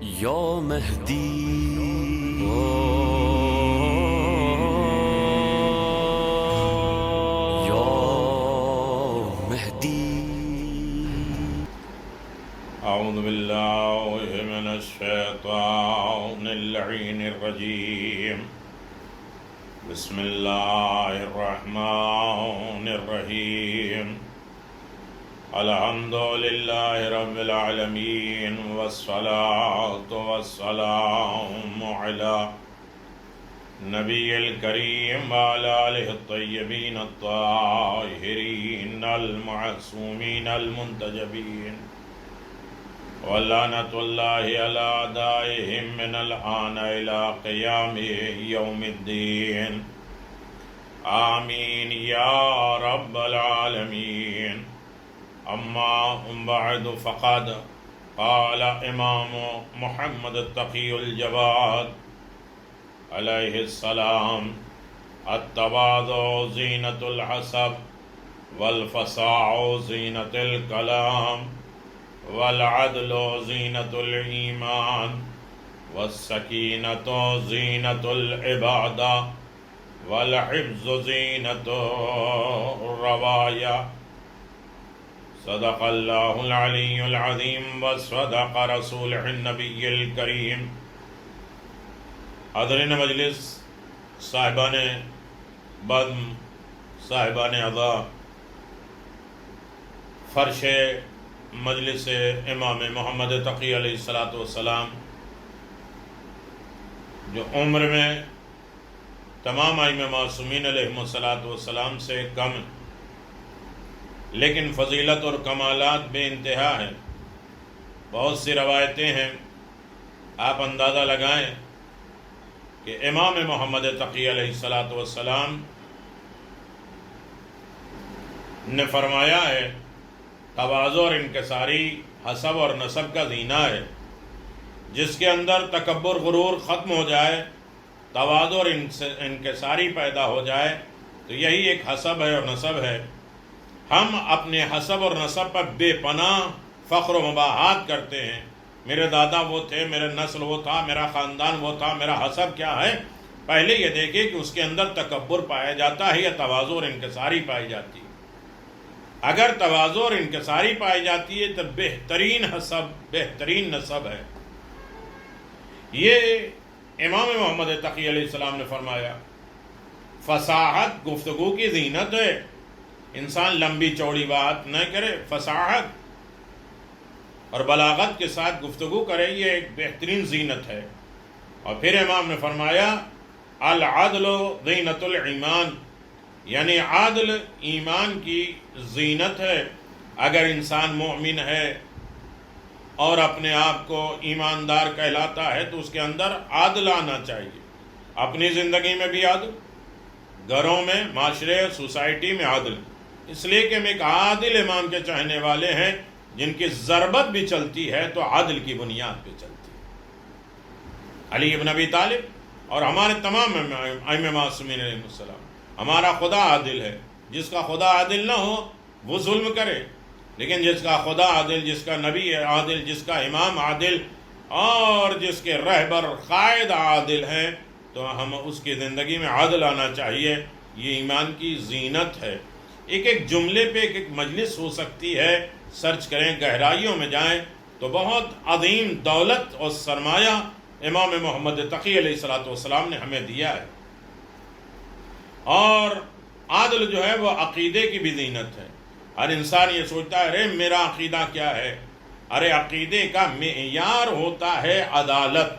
یا مهدی یا مهدی. اعوذ باللہ من الشیطان اللعین الرجیم. بسم اللہ الرحمن الرحیم. الحمد للہ رب العالمین والصلاة والسلام علی نبی الکریم وعلی آلہ الطیبین الطاہرین المعصومین المنتجبین ولعنۃ اللہ علی اعدائہم من الآن الی قیام یوم الدین. آمین یا رب العالمین. اما بعد فقد قال امام محمد التقی الجواد علیہ السلام: التواضع زینۃ الحسب والفصاح زینۃ الکلام والعدل زینۃ الایمان والسکینۃ زینۃ العبادہ والحفظ زینۃ الروایا. صدق اللہ العلی العظیم وصدق رسولہ النبی الکریم. حاضرین مجلس، صاحبان بزم، صاحبان عزا، فرش مجلس امام محمد تقی علیہ السلام، جو عمر میں تمام ائمہ معصومین علیہم السلام سے کم لیکن فضیلت اور کمالات بے انتہا ہیں. بہت سی روایتیں ہیں. آپ اندازہ لگائیں کہ امام محمد تقی علیہ السلام نے فرمایا ہے تواضع اور انکساری حسب اور نسب کا زینہ ہے. جس کے اندر تکبر غرور ختم ہو جائے، تواضع اور انکساری پیدا ہو جائے، تو یہی ایک حسب ہے اور نسب ہے. ہم اپنے حسب اور نسب پر بے پناہ فخر و مباحات کرتے ہیں. میرے دادا وہ تھے، میرے نسل وہ تھا، میرا خاندان وہ تھا، میرا حسب کیا ہے. پہلے یہ دیکھیں کہ اس کے اندر تکبر پایا جاتا ہے یا تواضع اور انکساری پائی جاتی ہے. اگر تواضع اور انکساری پائی جاتی ہے تو بہترین حسب، بہترین نسب ہے. یہ امام محمد تقی علیہ السلام نے فرمایا. فصاحت گفتگو کی زینت ہے. انسان لمبی چوڑی بات نہ کرے، فصاحت اور بلاغت کے ساتھ گفتگو کرے، یہ ایک بہترین زینت ہے. اور پھر امام نے فرمایا: العدل زینۃ الایمان، یعنی عادل ایمان کی زینت ہے. اگر انسان مومن ہے اور اپنے آپ کو ایماندار کہلاتا ہے تو اس کے اندر عدل آنا چاہیے. اپنی زندگی میں بھی عدل، گھروں میں، معاشرے، سوسائٹی میں عدل. اس لیے کہ ہم ایک عادل امام کے چاہنے والے ہیں جن کی ضربت بھی چلتی ہے تو عدل کی بنیاد پہ چلتی ہے. علی ابن ابی طالب اور ہمارے تمام ائمہ معصومین علیہ السلام. ہمارا خدا عادل ہے. جس کا خدا عادل نہ ہو وہ ظلم کرے، لیکن جس کا خدا عادل، جس کا نبی عادل، جس کا امام عادل اور جس کے رہبر قائد عادل ہیں تو ہم اس کی زندگی میں عدل آنا چاہیے. یہ ایمان کی زینت ہے. ایک ایک جملے پہ ایک ایک مجلس ہو سکتی ہے. سرچ کریں، گہرائیوں میں جائیں تو بہت عظیم دولت اور سرمایہ امام محمد تقی علیہ السلام نے ہمیں دیا ہے. اور عادل جو ہے وہ عقیدے کی بھی زینت ہے. ہر انسان یہ سوچتا ہے ارے میرا عقیدہ کیا ہے. ارے عقیدے کا معیار ہوتا ہے عدالت.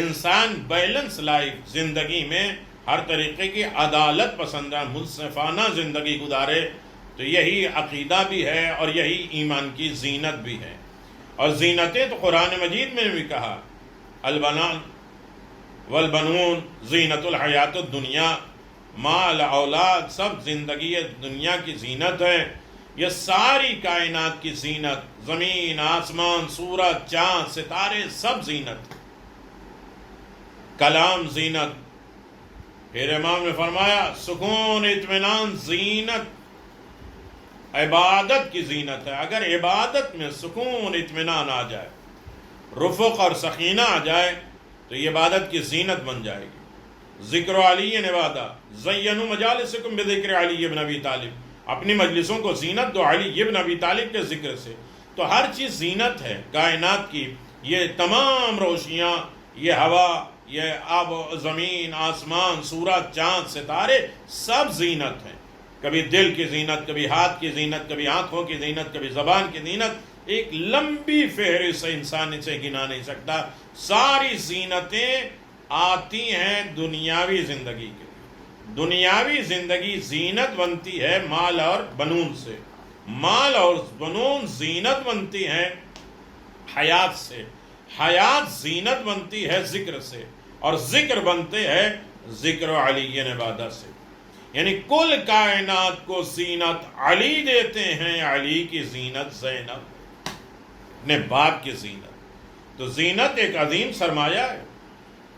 انسان بیلنس لائف زندگی میں ہر طریقے کی عدالت پسندہ منصفانہ زندگی گزارے تو یہی عقیدہ بھی ہے اور یہی ایمان کی زینت بھی ہے. اور زینتیں تو قرآن مجید میں بھی کہا: البنان والبنون زینت الحیات الدنیا. مال، اولاد سب زندگی دنیا کی زینت ہے. یہ ساری کائنات کی زینت، زمین، آسمان، سورج، چاند، ستارے سب زینت. کلام زینت. پھر امام نے فرمایا سکون، اطمینان زینت، عبادت کی زینت ہے. اگر عبادت میں سکون اطمینان آ جائے، رفق اور سکینہ آ جائے تو یہ عبادت کی زینت بن جائے گی۔ ذکر علی نوادا زینوا مجالسکم بذکر علی بن ابی طالب، اپنی مجلسوں کو زینت دو علی بن ابی طالب کے ذکر سے۔ تو ہر چیز زینت ہے کائنات کی، یہ تمام روشنیاں، یہ ہوا، یہ آب و زمین، آسمان، سورج، چاند، ستارے، سب زینت ہیں۔ کبھی دل کی زینت، کبھی ہاتھ کی زینت، کبھی آنکھوں کی زینت، کبھی زبان کی زینت، ایک لمبی فہرست انسان اسے گنا نہیں سکتا۔ ساری زینتیں آتی ہیں دنیاوی زندگی کے لیے۔ دنیاوی زندگی زینت بنتی ہے مال اور بنون سے، مال اور بنون زینت بنتی ہیں حیات سے، حیات زینت بنتی ہے ذکر سے، اور ذکر بنتے ہیں ذکر علی نبادہ سے۔ یعنی کل کائنات کو زینت علی دیتے ہیں، علی کی زینت زینب، اپنے باپ کی زینت۔ تو زینت ایک عظیم سرمایہ ہے۔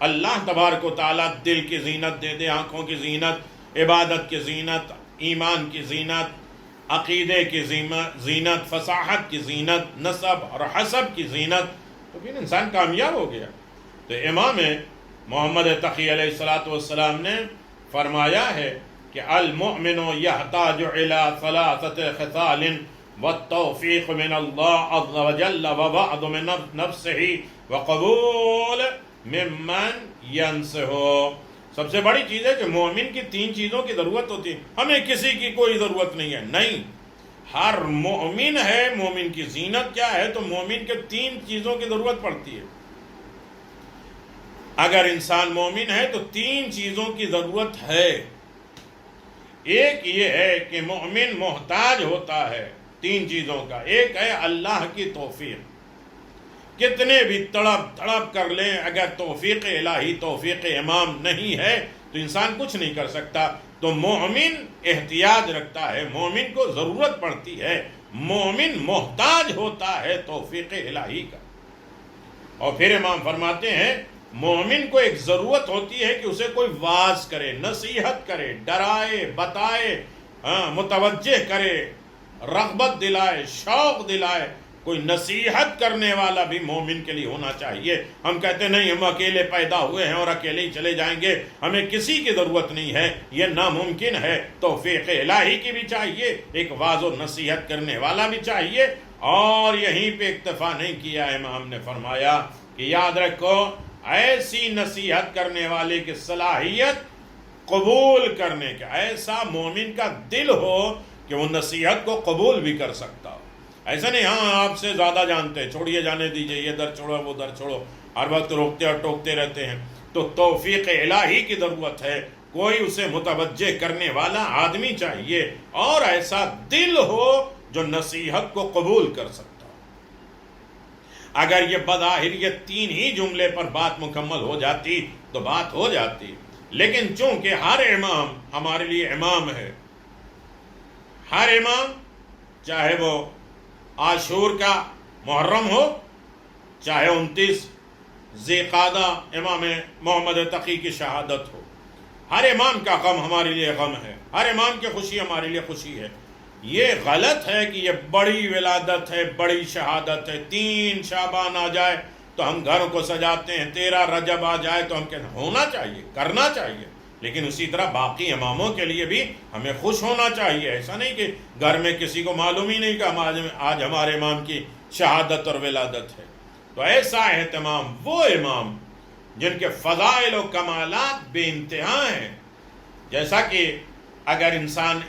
اللہ تبارک و تعالیٰ دل کی زینت دے دے، آنکھوں کی زینت، عبادت کی زینت، ایمان کی زینت، عقیدے کی زینت، فصاحت کی زینت، نسب اور حسب کی زینت، تو پھر انسان کامیاب ہو گیا۔ تو امام محمد تقی علیہ السلام نے فرمایا ہے کہ المؤمن یحتاج الی ثلاثۃ خصال والتوفیق من اللہ عز وجل ووعد من نفسہ وقبول ممن ینصح۔ سب سے بڑی چیز ہے کہ مومن کی تین چیزوں کی ضرورت ہوتی ہے، ہمیں کسی کی کوئی ضرورت نہیں ہے، نہیں، ہر مومن ہے۔ مومن کی زینت کیا ہے؟ تو مومن کے تین چیزوں کی ضرورت پڑتی ہے۔ اگر انسان مومن ہے تو تین چیزوں کی ضرورت ہے۔ ایک یہ ہے کہ مومن محتاج ہوتا ہے تین چیزوں کا۔ ایک ہے اللہ کی توفیق، کتنے بھی تڑپ تڑپ کر لیں، اگر توفیق الہی، توفیق امام نہیں ہے تو انسان کچھ نہیں کر سکتا۔ تو مومن احتیاج رکھتا ہے، مومن کو ضرورت پڑتی ہے، مومن محتاج ہوتا ہے توفیق الہی کا۔ اور پھر امام فرماتے ہیں مومن کو ایک ضرورت ہوتی ہے کہ اسے کوئی واعظ کرے، نصیحت کرے، ڈرائے، بتائے، متوجہ کرے، رغبت دلائے، شوق دلائے۔ کوئی نصیحت کرنے والا بھی مومن کے لیے ہونا چاہیے۔ ہم کہتے ہیں نہیں، ہم اکیلے پیدا ہوئے ہیں اور اکیلے ہی چلے جائیں گے، ہمیں کسی کی ضرورت نہیں ہے، یہ ناممکن ہے۔ توفیق الہی کی بھی چاہیے، ایک واعظ و نصیحت کرنے والا بھی چاہیے۔ اور یہیں پہ اکتفا نہیں کیا، امام نے فرمایا کہ یاد رکھو ایسی نصیحت کرنے والے کی صلاحیت قبول کرنے کا، ایسا مومن کا دل ہو کہ وہ نصیحت کو قبول بھی کر سکتا ہو۔ ایسا نہیں ہاں آپ سے زیادہ جانتے ہیں، چھوڑیے جانے دیجئے، یہ در چھوڑو وہ در چھوڑو، ہر وقت روکتے اور ٹوکتے رہتے ہیں۔ تو توفیق الہی کی ضرورت ہے، کوئی اسے متوجہ کرنے والا آدمی چاہیے، اور ایسا دل ہو جو نصیحت کو قبول کر سکتا۔ اگر یہ بظاہر یہ تین ہی جملے پر بات مکمل ہو جاتی تو بات ہو جاتی، لیکن چونکہ ہر امام ہمارے لیے امام ہے، ہر امام چاہے وہ عاشور کا محرم ہو، چاہے 29 ذی قعدہ امام محمد تقی کی شہادت ہو، ہر امام کا غم ہمارے لیے غم ہے، ہر امام کی خوشی ہمارے لیے خوشی ہے۔ یہ غلط ہے کہ یہ بڑی ولادت ہے، بڑی شہادت ہے، 3 شعبان آ جائے تو ہم گھر کو سجاتے ہیں، 13 رجب آ جائے تو ہم کہتے ہیں ہونا چاہیے، کرنا چاہیے، لیکن اسی طرح باقی اماموں کے لیے بھی ہمیں خوش ہونا چاہیے۔ ایسا نہیں کہ گھر میں کسی کو معلوم ہی نہیں کہ آج ہمارے امام کی شہادت اور ولادت ہے۔ تو ایسا اہتمام وہ امام جن کے فضائل و کمالات بے انتہا ہیں، جیسا کہ اگر انسان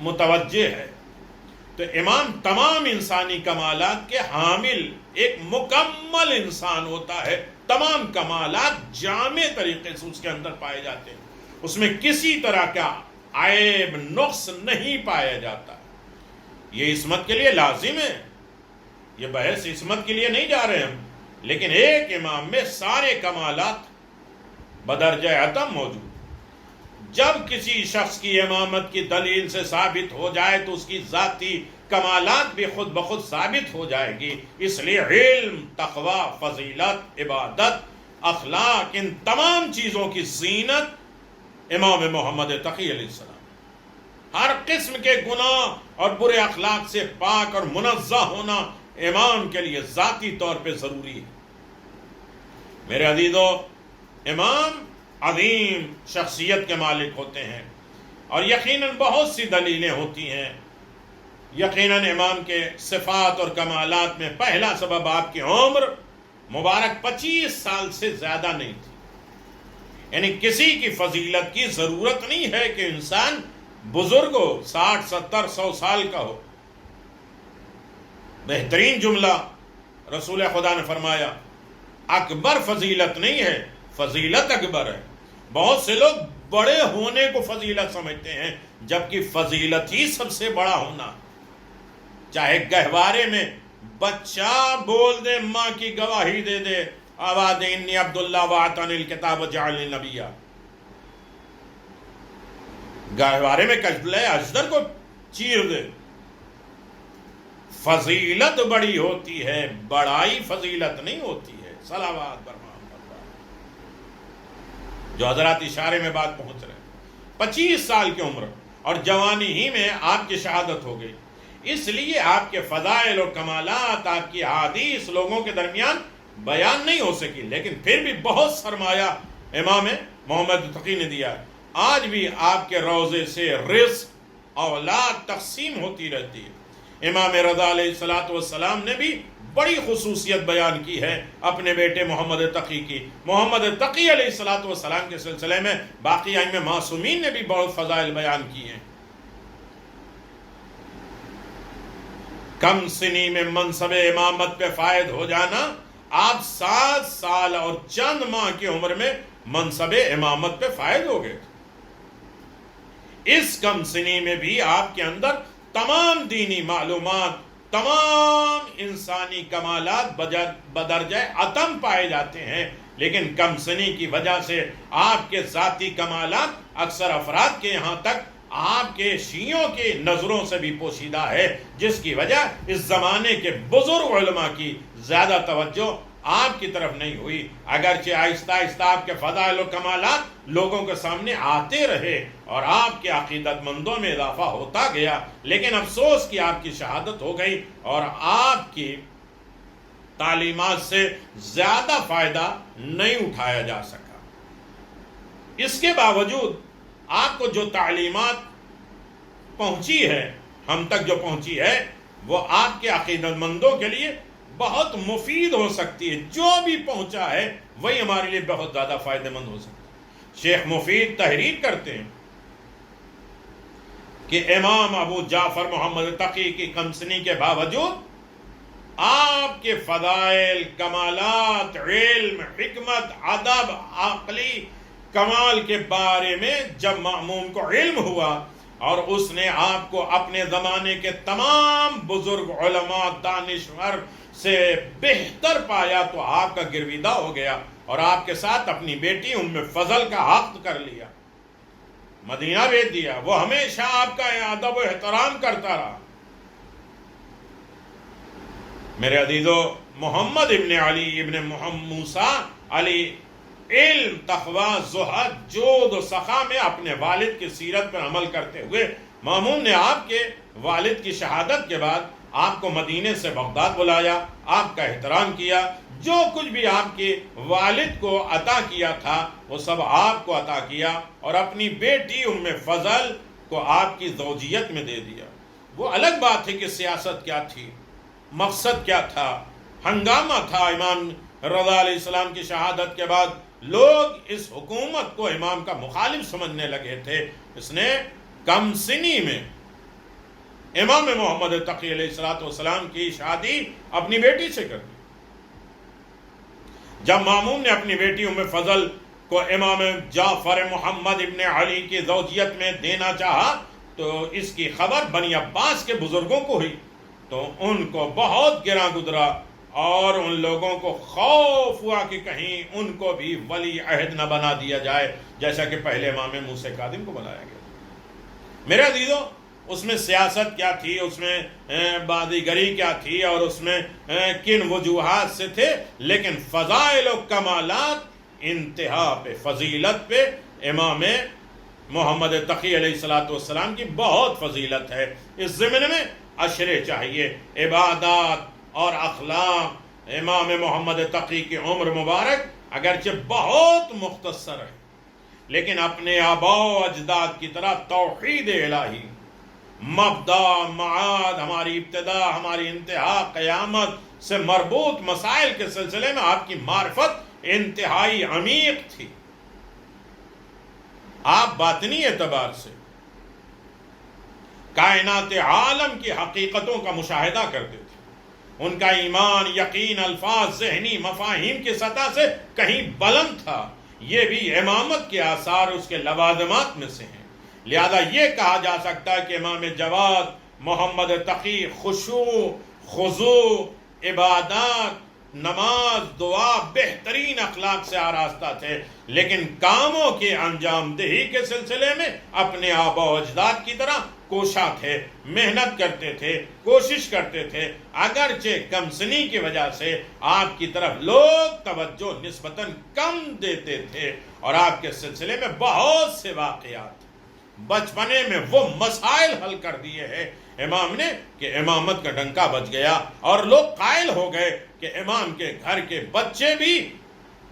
متوجہ ہے تو امام تمام انسانی کمالات کے حامل ایک مکمل انسان ہوتا ہے، تمام کمالات جامع طریقے سے اس کے اندر پائے جاتے ہیں، اس میں کسی طرح کا عیب نقص نہیں پایا جاتا۔ یہ عصمت کے لیے لازم ہے، یہ بحث عصمت کے لیے نہیں جا رہے ہم، لیکن ایک امام میں سارے کمالات بدرجہ عدم موجود۔ جب کسی شخص کی امامت کی دلیل سے ثابت ہو جائے تو اس کی ذاتی کمالات بھی خود بخود ثابت ہو جائے گی۔ اس لیے علم، تقوی، فضیلت، عبادت، اخلاق، ان تمام چیزوں کی زینت امام محمد تقی علیہ السلام۔ ہر قسم کے گناہ اور برے اخلاق سے پاک اور منزہ ہونا امام کے لیے ذاتی طور پہ ضروری ہے۔ میرے عزیزو، امام عظیم شخصیت کے مالک ہوتے ہیں، اور یقیناً بہت سی دلیلیں ہوتی ہیں۔ یقیناً امام کے صفات اور کمالات میں پہلا سبب آپ کی عمر مبارک 25 سال سے زیادہ نہیں تھی۔ یعنی کسی کی فضیلت کی ضرورت نہیں ہے کہ انسان بزرگ ہو، 60 70 100 سال کا ہو۔ بہترین جملہ رسول خدا نے فرمایا، اکبر فضیلت نہیں ہے، فضیلت اکبر ہے۔ بہت سے لوگ بڑے ہونے کو فضیلت سمجھتے ہیں، جبکہ فضیلت ہی سب سے بڑا ہونا۔ چاہے گہوارے میں بچہ بول دے، ماں کی گواہی دے دے، آواز انی عبداللہ وآتانی الکتاب وجعلنی نبیا، گہوارے میں کجلے اجدر کو چیر دے، فضیلت بڑی ہوتی ہے، بڑائی فضیلت نہیں ہوتی ہے۔ صلوات بر محمد، جو حضرات اشارے میں بات پہنچ رہے ہیں۔ 25 سال کی عمر اور جوانی ہی میں آپ کی شہادت ہو گئی، اس لیے آپ کے فضائل اور کمالات، آپ کی احادیث لوگوں کے درمیان بیان نہیں ہو سکی، لیکن پھر بھی بہت سرمایہ امام محمد تقی نے دیا ہے۔ آج بھی آپ کے روضے سے رزق اولاد تقسیم ہوتی رہتی ہے۔ امام رضا علیہ السلام نے بھی بڑی خصوصیت بیان کی ہے اپنے بیٹے محمد تقی کی۔ محمد تقی علیہ السلام کے سلسلے میں باقی ائمہ معصومین نے بھی بہت فضائل بیان کی ہیں۔ کم سنی میں منصب امامت پہ فائد ہو جانا، آپ 7 سال اور چند ماہ کی عمر میں منصب امامت پہ فائد ہو گئے۔ اس کم سنی میں بھی آپ کے اندر تمام دینی معلومات، تمام انسانی کمالات بدرجہ اتم پائے جاتے ہیں، لیکن کم سنی کی وجہ سے آپ کے ذاتی کمالات اکثر افراد کے یہاں تک آپ کے شیعوں کی نظروں سے بھی پوشیدہ ہے، جس کی وجہ اس زمانے کے بزرگ علماء کی زیادہ توجہ آپ کی طرف نہیں ہوئی۔ اگرچہ آہستہ آہستہ آپ کے فضائل و کمالات لوگوں کے سامنے آتے رہے اور آپ کے عقیدت مندوں میں اضافہ ہوتا گیا، لیکن افسوس کہ آپ کی شہادت ہو گئی اور آپ کی تعلیمات سے زیادہ فائدہ نہیں اٹھایا جا سکا۔ اس کے باوجود آپ کو جو تعلیمات پہنچی ہے، ہم تک جو پہنچی ہے، وہ آپ کے عقیدت مندوں کے لیے بہت مفید ہو سکتی ہے۔ جو بھی پہنچا ہے وہی ہمارے لیے بہت زیادہ فائدہ مند ہو سکتا ہے۔ شیخ مفید تحریر کرتے ہیں کہ امام ابو جعفر محمد تقی کی کمسنی کے باوجود آپ کے فضائل، کمالات، علم، حکمت، ادب، عقلی کمال کے بارے میں جب مأمون کو علم ہوا اور اس نے آپ کو اپنے زمانے کے تمام بزرگ علماء، دانشور سے بہتر پایا، تو آپ کا گرویدہ ہو گیا اور آپ کے ساتھ اپنی بیٹی ام فضل کا عقد کر لیا، مدینہ بھیج دیا۔ وہ ہمیشہ آپ کا ادب و احترام کرتا رہا۔ میرے عزیزو، محمد ابن علی ابن محمد موسیٰ علی علم، تقوی، زہد، جود و سخا میں اپنے والد کی سیرت پر عمل کرتے ہوئے مأمون نے آپ کے والد کی شہادت کے بعد آپ کو مدینے سے بغداد بلایا، آپ کا احترام کیا، جو کچھ بھی آپ کے والد کو عطا کیا تھا وہ سب آپ کو عطا کیا، اور اپنی بیٹی ام فضل کو آپ کی زوجیت میں دے دیا۔ وہ الگ بات ہے کہ سیاست کیا تھی، مقصد کیا تھا، ہنگامہ تھا۔ امام رضا علیہ السلام کی شہادت کے بعد لوگ اس حکومت کو امام کا مخالف سمجھنے لگے تھے۔ اس نے کم سنی میں امام محمد تقی علیہ السلام کی شادی اپنی بیٹی سے کر دی۔ جب مأمون نے اپنی بیٹی ام فضل کو امام جعفر محمد ابن علی کی زوجیت میں دینا چاہا تو اس کی خبر بنی عباس کے بزرگوں کو ہوئی، تو ان کو بہت گراں گزرا اور ان لوگوں کو خوف ہوا کہ کہیں ان کو بھی ولی عہد نہ بنا دیا جائے، جیسا کہ پہلے امام موسیٰ کاظم کو بنایا گیا۔ میرے عزیزو، اس میں سیاست کیا تھی، اس میں بازیگری کیا تھی، اور اس میں کن وجوہات سے تھے، لیکن فضائل و کمالات انتہا پہ، فضیلت پہ امام محمد تقی علیہ السلام کی بہت فضیلت ہے۔ اس ضمن میں اشرے چاہیے، عبادات اور اخلاق امام محمد تقی کی عمر مبارک اگرچہ بہت مختصر ہے، لیکن اپنے آباء و اجداد کی طرح توحید الہی، مبدا، معاد، ہماری ابتدا، ہماری انتہا، قیامت سے مربوط مسائل کے سلسلے میں آپ کی معرفت انتہائی عمیق تھی۔ آپ باطنی اعتبار سے کائنات عالم کی حقیقتوں کا مشاہدہ کرتے تھے، ان کا ایمان، یقین، الفاظ، ذہنی مفاہیم کی سطح سے کہیں بلند تھا۔ یہ بھی امامت کے آثار اس کے لوازمات میں سے ہیں۔ لہذا یہ کہا جا سکتا ہے کہ امام جواد محمد تقی خشوع، خضوع، عبادات، نماز، دعا، بہترین اخلاق سے آراستہ تھے، لیکن کاموں کے انجام دہی کے سلسلے میں اپنے آباء و اجداد کی طرح کوشاں تھے، محنت کرتے تھے، کوشش کرتے تھے، اگرچہ کم سنی کی وجہ سے آپ کی طرف لوگ توجہ نسبتاً کم دیتے تھے، اور آپ کے سلسلے میں بہت سے واقعات بچپنے میں وہ مسائل حل کر دیے ہیں امام نے کہ امامت کا ڈنکا بج گیا، اور لوگ قائل ہو گئے کہ امام کے گھر کے بچے بھی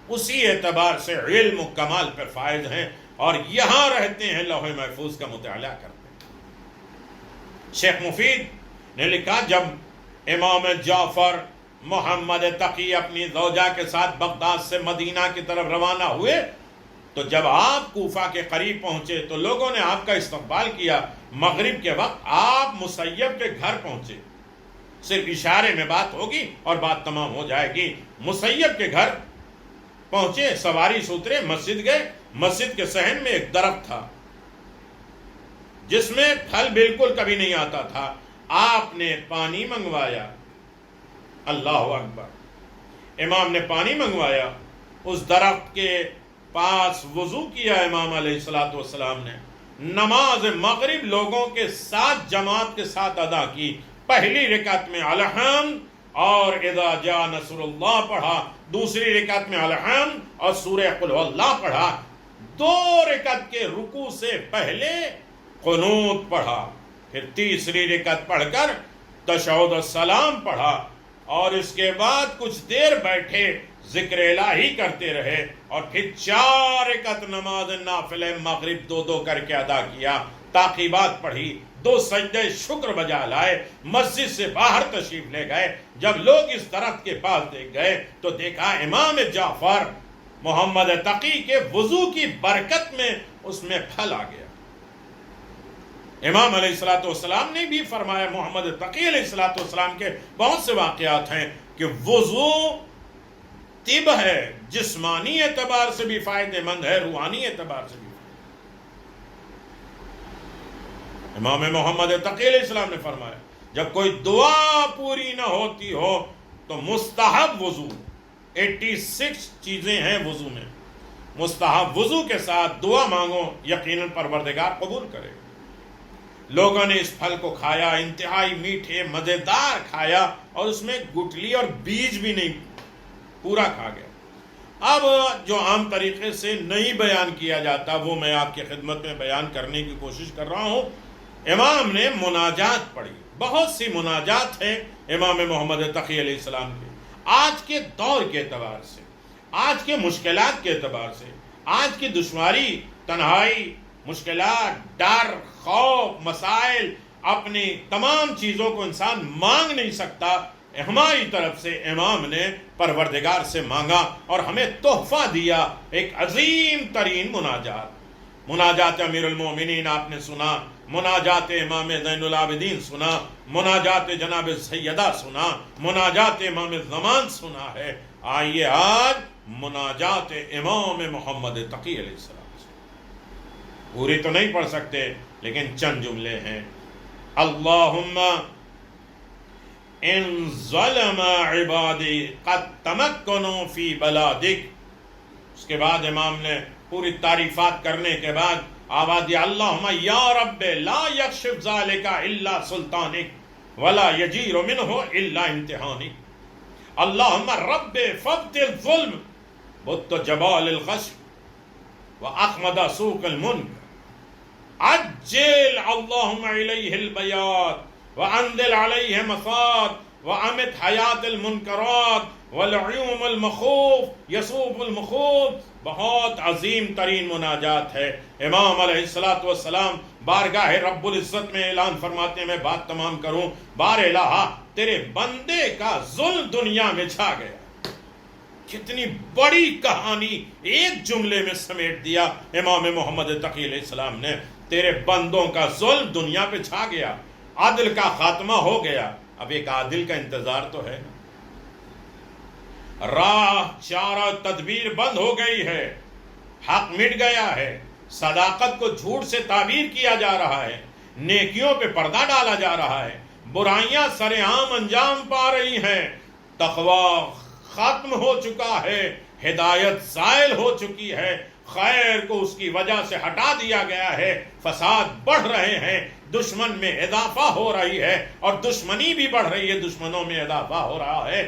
اسی اعتبار سے علم و کمال پر فائز ہیں اور یہاں رہتے ہیں، لوح محفوظ کا مطالعہ کرتے ہیں۔ شیخ مفید نے لکھا، جب امام جعفر محمد تقی اپنی زوجہ کے ساتھ بغداد سے مدینہ کی طرف روانہ ہوئے تو جب آپ کوفہ کے قریب پہنچے تو لوگوں نے آپ کا استقبال کیا۔ مغرب کے وقت آپ مسیب کے گھر پہنچے، صرف اشارے میں بات ہوگی اور بات تمام ہو جائے گی۔ مسیب کے گھر پہنچے، سواری سے اترے، مسجد گئے۔ مسجد کے صحن میں ایک درخت تھا جس میں پھل بالکل کبھی نہیں آتا تھا۔ آپ نے پانی منگوایا، اللہ اکبر، امام نے پانی منگوایا، اس درخت کے پاس وضو کیا امام علیہ السلام نے، نماز مغرب لوگوں کے ساتھ جماعت کے ساتھ ادا کی۔ پہلی رکعت میں الحمد اور اذا جاء نصر اللہ پڑھا، دوسری رکعت میں الحمد اور سورہ قل هو اللہ پڑھا، دو رکعت کے رکوع سے پہلے قنوت پڑھا، پھر تیسری رکعت پڑھ کر تشہد السلام پڑھا، اور اس کے بعد کچھ دیر بیٹھے ذکر الہی کرتے رہے، اور پھر 4 رکعت نماز نافلہ مغرب دو کر کے ادا کیا، تعقیبات پڑھی، 2 سجدہ شکر بجا لائے، مسجد سے باہر تشریف لے گئے۔ جب لوگ اس درخت کے پاس دیکھ گئے تو دیکھا امام جعفر محمد تقی کے وضو کی برکت میں اس میں پھل آ گیا۔ امام علیہ السلام نے بھی فرمایا، محمد تقی علیہ السلام کے بہت سے واقعات ہیں کہ وضو طب ہے، جسمانی اعتبار سے بھی فائدہ مند ہے، روحانی اعتبار سے بھی۔ امام محمد تقی علیہ السلام نے فرمایا، جب کوئی دعا پوری نہ ہوتی ہو تو مستحب وضو، 86 چیزیں ہیں وضو میں، مستحب وضو کے ساتھ دعا مانگو، یقیناً پروردگار قبول کرے۔ لوگوں نے اس پھل کو کھایا، انتہائی میٹھے مزیدار کھایا، اور اس میں گٹلی اور بیج بھی نہیں، پورا کھا گیا۔ اب جو عام طریقے سے نہیں بیان کیا جاتا وہ میں آپ کی خدمت میں بیان کرنے کی کوشش کر رہا ہوں۔ امام نے مناجات پڑھی، بہت سی مناجات ہیں امام محمد تقی علیہ السلام کے، آج کے دور کے اعتبار سے، آج کے مشکلات کے اعتبار سے، آج کی دشواری، تنہائی، مشکلات، ڈر، خوف، مسائل، اپنی تمام چیزوں کو انسان مانگ نہیں سکتا، ہماری طرف سے امام نے پروردگار سے مانگا اور ہمیں تحفہ دیا، ایک عظیم ترین مناجات، مناجات امیر المومنین آپ نے سنا، مناجات امام زین العابدین سنا، مناجات جناب سیدہ سنا، مناجات امام زمان سنا ہے۔ آئیے آج مناجات امام محمد تقی علیہ السلام سے، پوری تو نہیں پڑھ سکتے لیکن چند جملے ہیں۔ اللہم ان ظلم عبادی قد تمکنوا فی بلادک، اس کے بعد امام نے پوری تعریفات کرنے کے بعد آواز دیا، اللہم یا رب لا یکشف ذالک الا سلطانک ولا یجیر منہ الا امتحانک، اللہم رب فابطل ظلم بت جبال الخشم واخمد سوق المنکر، عجل اللہم علیہ البیات وانزل علیہ مساد وعمت حیات المنکرات والعیوم المخوف یسوف المخوف. بہت عظیم ترین مناجات ہے. امام علیہ السلام بارگاہ رب العزت میں اعلان فرماتے ہیں، میں بات تمام کروں، بار الہ تیرے بندے کا ظلم دنیا میں چھا گیا. کتنی بڑی کہانی ایک جملے میں سمیٹ دیا امام محمد تقی علیہ السلام نے. تیرے بندوں کا ظلم دنیا پہ چھا گیا، عدل کا خاتمہ ہو گیا. اب ایک عادل کا انتظار تو ہے. راہ چارہ تدبیر بند ہو گئی ہے، حق مٹ گیا ہے، صداقت کو جھوٹ سے تعبیر کیا جا رہا ہے، نیکیوں پہ پردہ ڈالا جا رہا ہے، برائیاں سرعام انجام پا رہی ہیں، تقوی ختم ہو چکا ہے، ہدایت زائل ہو چکی ہے، خیر کو اس کی وجہ سے ہٹا دیا گیا ہے، فساد بڑھ رہے ہیں، دشمن میں اضافہ ہو رہی ہے اور دشمنی بھی بڑھ رہی ہے، دشمنوں میں اضافہ ہو رہا ہے،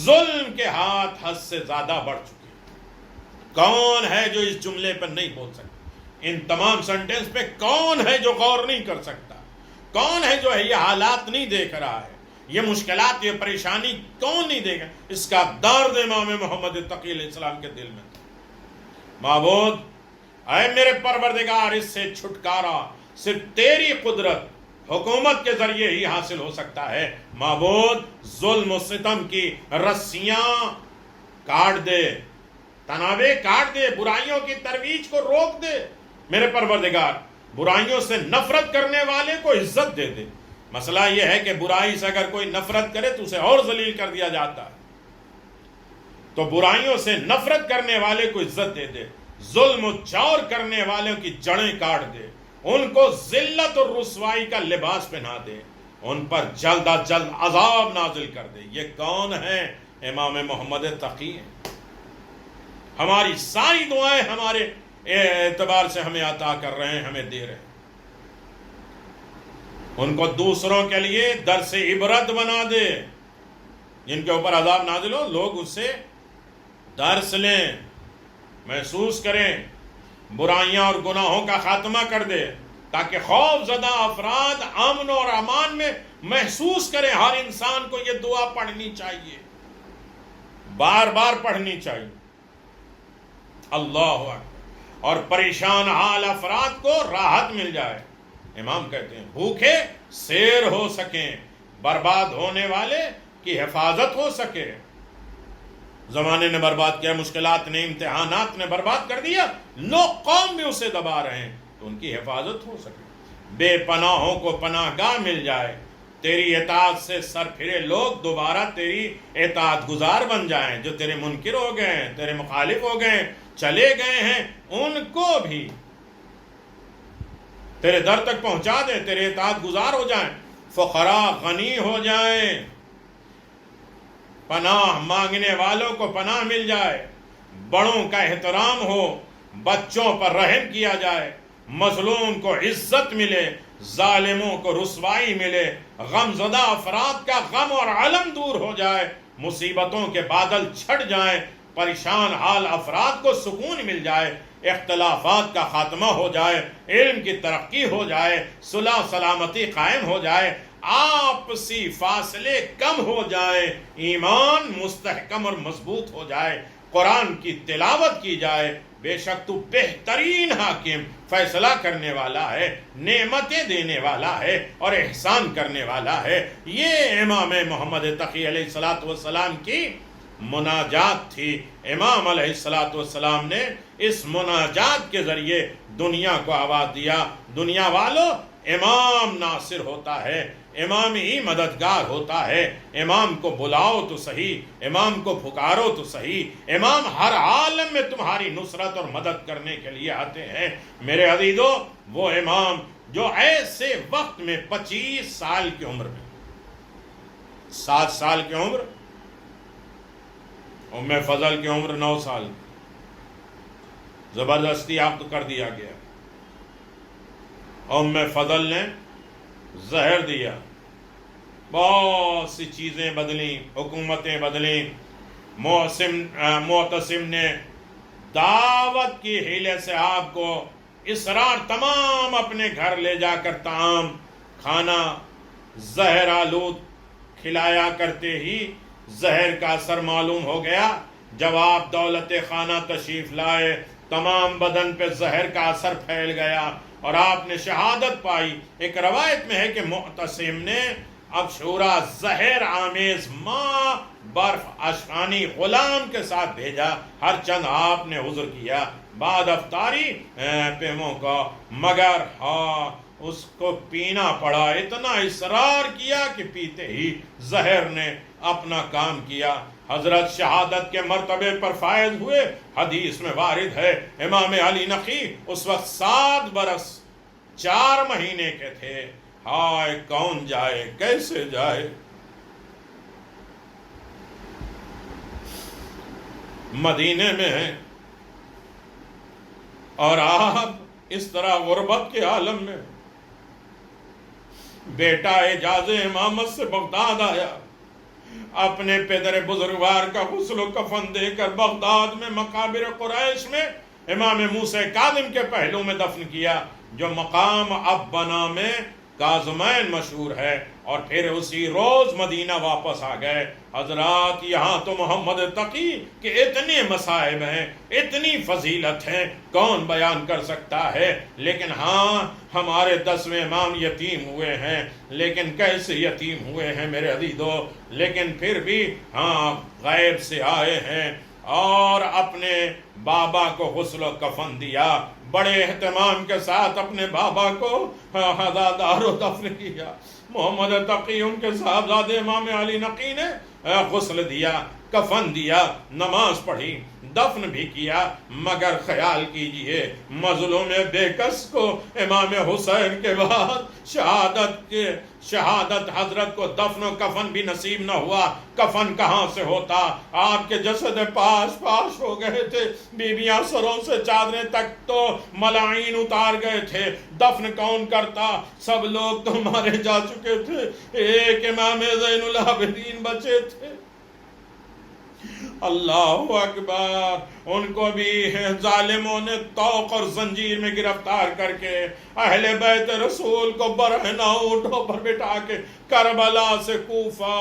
ظلم کے ہاتھ حد سے زیادہ بڑھ چکے ہیں. کون ہے جو اس جملے پر نہیں بول سکتا؟ ان تمام سینٹنس پہ کون ہے جو غور نہیں کر سکتا؟ کون ہے جو یہ حالات نہیں دیکھ رہا ہے؟ یہ مشکلات، یہ پریشانی کون نہیں دیکھا؟ اس کا درد امام محمد تقی علیہ السلام کے دل میں تھا. معبود اے میرے پروردگار، اس سے چھٹکارا صرف تیری قدرت حکومت کے ذریعے ہی حاصل ہو سکتا ہے. معبود ظلم و ستم کی رسیاں کاٹ دے، تنابیں کاٹ دے، برائیوں کی ترویج کو روک دے. میرے پروردگار برائیوں سے نفرت کرنے والے کو عزت دے دے. مسئلہ یہ ہے کہ برائی سے اگر کوئی نفرت کرے تو اسے اور ذلیل کر دیا جاتا ہے. تو برائیوں سے نفرت کرنے والے کو عزت دے دے، ظلم و جور کرنے والوں کی جڑیں کاٹ دے، ان کو ذلت اور رسوائی کا لباس پہنا دے، ان پر جلد از جلد عذاب نازل کر دے. یہ کون ہے؟ امام محمد تقی ہیں. ہماری ساری دعائیں ہمارے اعتبار سے ہمیں عطا کر رہے ہیں، ہمیں دے رہے ہیں. ان کو دوسروں کے لیے درس عبرت بنا دے. جن کے اوپر عذاب نازل ہو، لوگ اس سے درس لیں، محسوس کریں، برائیاں اور گناہوں کا خاتمہ کر دے، تاکہ خوف زدہ افراد امن اور امان میں محسوس کریں. ہر انسان کو یہ دعا پڑھنی چاہیے، بار بار پڑھنی چاہیے. اللہ اکبر. اور پریشان حال افراد کو راحت مل جائے. امام کہتے ہیں بھوکے سیر ہو سکیں، برباد ہونے والے کی حفاظت ہو سکے. زمانے نے برباد کیا، مشکلات نے، امتحانات نے برباد کر دیا، لوگ قوم بھی اسے دبا رہے ہیں، تو ان کی حفاظت ہو سکے. بے پناہوں کو پناہ گاہ مل جائے، تیری اطاعت سے سر پھرے لوگ دوبارہ تیری اطاعت گزار بن جائیں. جو تیرے منکر ہو گئے ہیں، تیرے مخالف ہو گئے ہیں، چلے گئے ہیں، ان کو بھی تیرے در تک پہنچا دے، تیرے اطاعت گزار ہو جائیں. فقراء غنی ہو جائیں، پناہ مانگنے والوں کو پناہ مل جائے، بڑوں کا احترام ہو، بچوں پر رحم کیا جائے، مظلوم کو عزت ملے، ظالموں کو رسوائی ملے، غم زدہ افراد کا غم اور علم دور ہو جائے، مصیبتوں کے بادل چھٹ جائیں، پریشان حال افراد کو سکون مل جائے، اختلافات کا خاتمہ ہو جائے، علم کی ترقی ہو جائے، صلح سلامتی قائم ہو جائے، آپسی فاصلے کم ہو جائیں، ایمان مستحکم اور مضبوط ہو جائے، قرآن کی تلاوت کی جائے. بے شک تو بہترین حاکم، فیصلہ کرنے والا ہے، نعمتیں دینے والا ہے اور احسان کرنے والا ہے. یہ امام محمد تقی علیہ السلام کی مناجات تھی. امام علیہ السلام نے اس مناجات کے ذریعے دنیا کو آواز دیا، دنیا والو امام ناصر ہوتا ہے، امام ہی مددگار ہوتا ہے. امام کو بلاؤ تو صحیح، امام کو پکارو تو صحیح، امام ہر عالم میں تمہاری نصرت اور مدد کرنے کے لیے آتے ہیں. میرے عزیزو، وہ امام جو ایسے وقت میں 25 سال کی عمر میں، 7 سال کی عمر، ام فضل کی عمر 9 سال، زبردستی عقد کر دیا گیا. ام فضل نے زہر دیا، بہت سی چیزیں بدلیں، حکومتیں بدلیں. معتصم نے دعوت کی حیلے سے آپ کو اسرار تمام اپنے گھر لے جا کر طعام، کھانا، زہر آلود کھلایا کرتے ہی زہر کا اثر معلوم ہو گیا. جب آپ دولت خانہ تشریف لائے تمام بدن پہ زہر کا اثر پھیل گیا اور آپ نے شہادت پائی. ایک روایت میں ہے کہ معتصم نے ابشورہ زہر آمیز ماں برف اشکانی غلام کے ساتھ بھیجا. ہر چند آپ نے حضر کیا بعد افطاری پیموں کا، مگر اس کو پینا پڑا. اتنا اصرار کیا کہ پیتے ہی زہر نے اپنا کام کیا. حضرت شہادت کے مرتبے پر فائز ہوئے. حدیث میں وارد ہے امام علی نقی اس وقت 7 برس 4 مہینے کے تھے. ہائے کون جائے، کیسے جائے. مدینے میں ہیں اور آپ اس طرح غربت کے عالم میں. بیٹا اعجاز امامت سے بغداد آیا، اپنے پدر بزرگوار کا غسل و کفن دے کر بغداد میں مقابر قریش میں امام موسیٰ کاظم کے پہلو میں دفن کیا، جو مقام اب بنا میں کاظمین مشہور ہے. اور پھر اسی روز مدینہ واپس آ گئے. حضرات یہاں تو محمد تقی کہ اتنے مصائب ہیں، اتنی فضیلت ہیں، کون بیان کر سکتا ہے. لیکن ہاں ہمارے 10ویں امام یتیم ہوئے ہیں. لیکن کیسے یتیم ہوئے ہیں میرے عزیزو، لیکن پھر بھی ہاں غیب سے آئے ہیں اور اپنے بابا کو غسل و کفن دیا. بڑے اہتمام کے ساتھ اپنے بابا کو ہزادار و دفن کیا. محمد تقی ان کے صاحبزادے امام علی نقی نے غسل دیا، کفن دیا، نماز پڑھی، دفن بھی کیا. مگر خیال کیجئے مظلوم بے کس کو امام حسین کے بعد شہادت حضرت کو دفن و کفن بھی نصیب نہ ہوا. کفن کہاں سے ہوتا، آپ کے جسد پاش ہو گئے تھے. بیویاں سروں سے چادریں تک تو ملائین اتار گئے تھے. دفن کون کرتا، سب لوگ تو مارے جا چکے تھے. ایک امام زین العابدین بچے تھے. اللہ اکبر. ان کو بھی ظالموں نے طوق اور زنجیر میں گرفتار کر کے اہل بیت رسول کو برہنہ اونٹوں پر بٹھا کے کربلا سے کوفہ.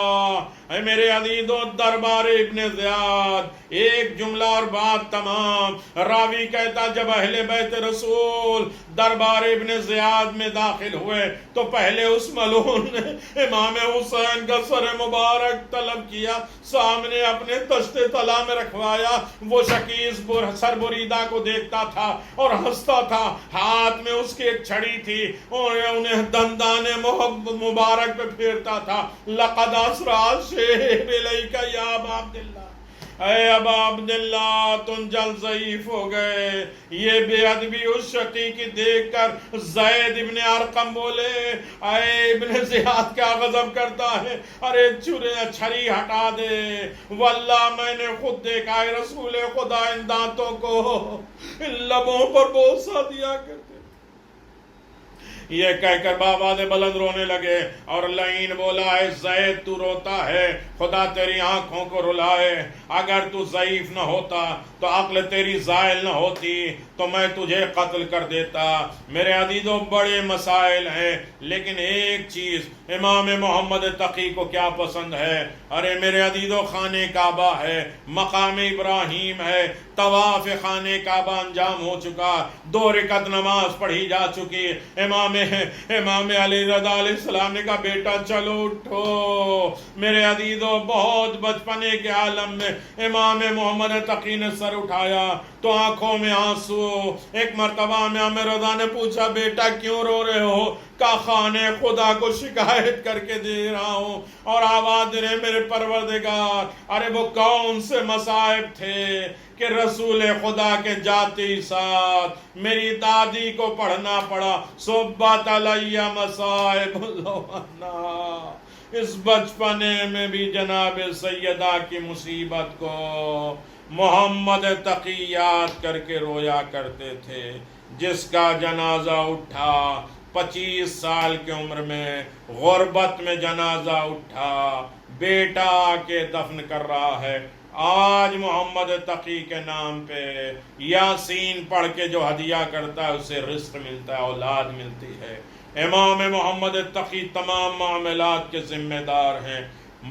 اے میرے عزیزو دربار ابن زیاد ایک جملہ اور بات تمام. راوی کہتا جب اہل بیت رسول دربار ابن زیاد میں داخل ہوئے تو پہلے اس ملعون نے امام حسین کا سر مبارک طلب کیا، سامنے اپنے تشت طلا میں رکھوایا. وہ شکیز سر بریدہ کو دیکھتا تھا اور ہنستا تھا. ہاتھ میں اس کی ایک چھڑی تھی اور انہیں دندان مبارک پہ پھیرتا تھا. لقد اسرع شیب الیک یا ابا عبداللہ، اے ابا عبداللہ تم جلد ضعیف ہو گئے. یہ بے ادبی اس شقی کی دیکھ کر زید ابن ارقم بولے اے ابن زیاد کیا غضب کرتا ہے، ارے چھری ہٹا دے. واللہ میں نے خود دیکھا ہے رسول خدا ان دانتوں کو ان لبوں پر بوسہ دیا کرتے. یہ کہہ کر بابا سے بلند رونے لگے اور لعین بولا اے زید تو روتا ہے، خدا تیری آنکھوں کو رلائے. اگر تو ضعیف نہ ہوتا تو عقل تیری زائل نہ ہوتی تو میں تجھے قتل کر دیتا. میرے عزیزو بڑے مسائل ہیں، لیکن ایک چیز امام محمد تقی کو کیا پسند ہے. ارے میرے عزیزو خانہ کعبہ ہے، مقام ابراہیم ہے، طواف خانہ کعبہ انجام ہو چکا، 2 رکعت نماز پڑھی جا چکی. امام علی رضا علیہ السلام نے کہا بیٹا چلو اٹھو. میرے عزیزو بہت بچپنے کے عالم میں امام محمد تقی نے سر اٹھایا تو آنکھوں میں آنسو. ایک مرتبہ امام رضا نے پوچھا بیٹا کیوں رو رہے ہو؟ کہا خانے خدا کو شکایت کر کے دے رہا ہوں اور آواز دے رہے میرے پروردگار. ارے وہ کون سے مصائب تھے کہ رسول خدا کے جاتی ساتھ میری دادی کو پڑھنا پڑا صبت علیہ مصائب لوانا. اس بچپنے میں بھی جناب سیدہ کی مصیبت کو محمد تقی یاد کر کے رویا کرتے تھے. جس کا جنازہ اٹھا 25 سال کی عمر میں غربت میں جنازہ اٹھا، بیٹا کے دفن کر رہا ہے. آج محمد تقی کے نام پہ یاسین پڑھ کے جو ہدیہ کرتا ہے اسے رزق ملتا ہے، اولاد ملتی ہے. امام محمد تقی تمام معاملات کے ذمہ دار ہیں.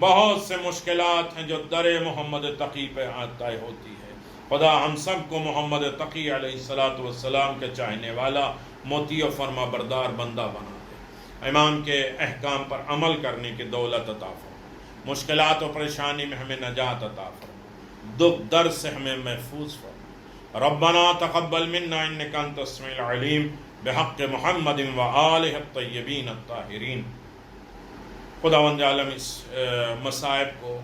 بہت سے مشکلات ہیں جو در محمد تقی پہ طے ہوتی ہے. خدا ہم سب کو محمد تقی علیہ السلام کے چاہنے والا مطیع و فرما بردار بندہ بنا دے. امام کے احکام پر عمل کرنے کی دولت عطا فرما. مشکلات و پریشانی میں ہمیں نجات عطا فرما. دکھ درد سے ہمیں محفوظ فرما. ربنا تقبل منا انک انت السمیع العلیم بحق محمد و آلہ الطیبین الطاہرین. خداوند عالم اس مصائب کو،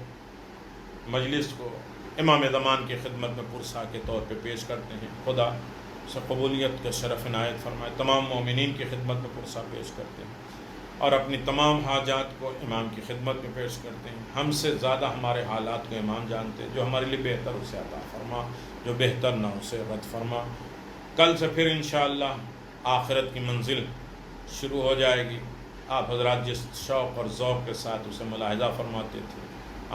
مجلس کو امام زمان کی خدمت میں پرسا کے طور پہ پیش کرتے ہیں. خدا سے قبولیت کا شرف عنایت فرمائے. تمام مومنین کی خدمت میں پرسا پیش کرتے ہیں اور اپنی تمام حاجات کو امام کی خدمت میں پیش کرتے ہیں. ہم سے زیادہ ہمارے حالات کو امام جانتے ہیں. جو ہمارے لیے بہتر اسے عطا فرما، جو بہتر نہ اسے رد فرما. کل سے پھر انشاءاللہ آخرت کی منزل شروع ہو جائے گی. آپ حضرات جس شوق اور ذوق کے ساتھ اسے ملاحظہ فرماتے تھے،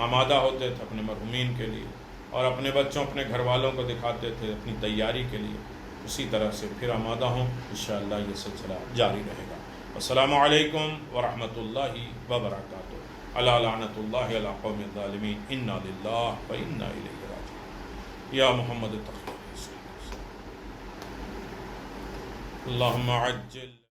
آمادہ ہوتے تھے اپنے مرحومین کے لیے اور اپنے بچوں اپنے گھر والوں کو دکھاتے تھے اپنی تیاری کے لیے، اسی طرح سے پھر آمادہ ہوں. انشاءاللہ یہ سلسلہ جاری رہے گا. السلام علیکم ورحمۃ اللہ وبرکاتہ. الا لعنۃ اللہ علی قوم الظالمین. انا للہ و انا الیہ راجعون. یا محمد تقی اللہم عجل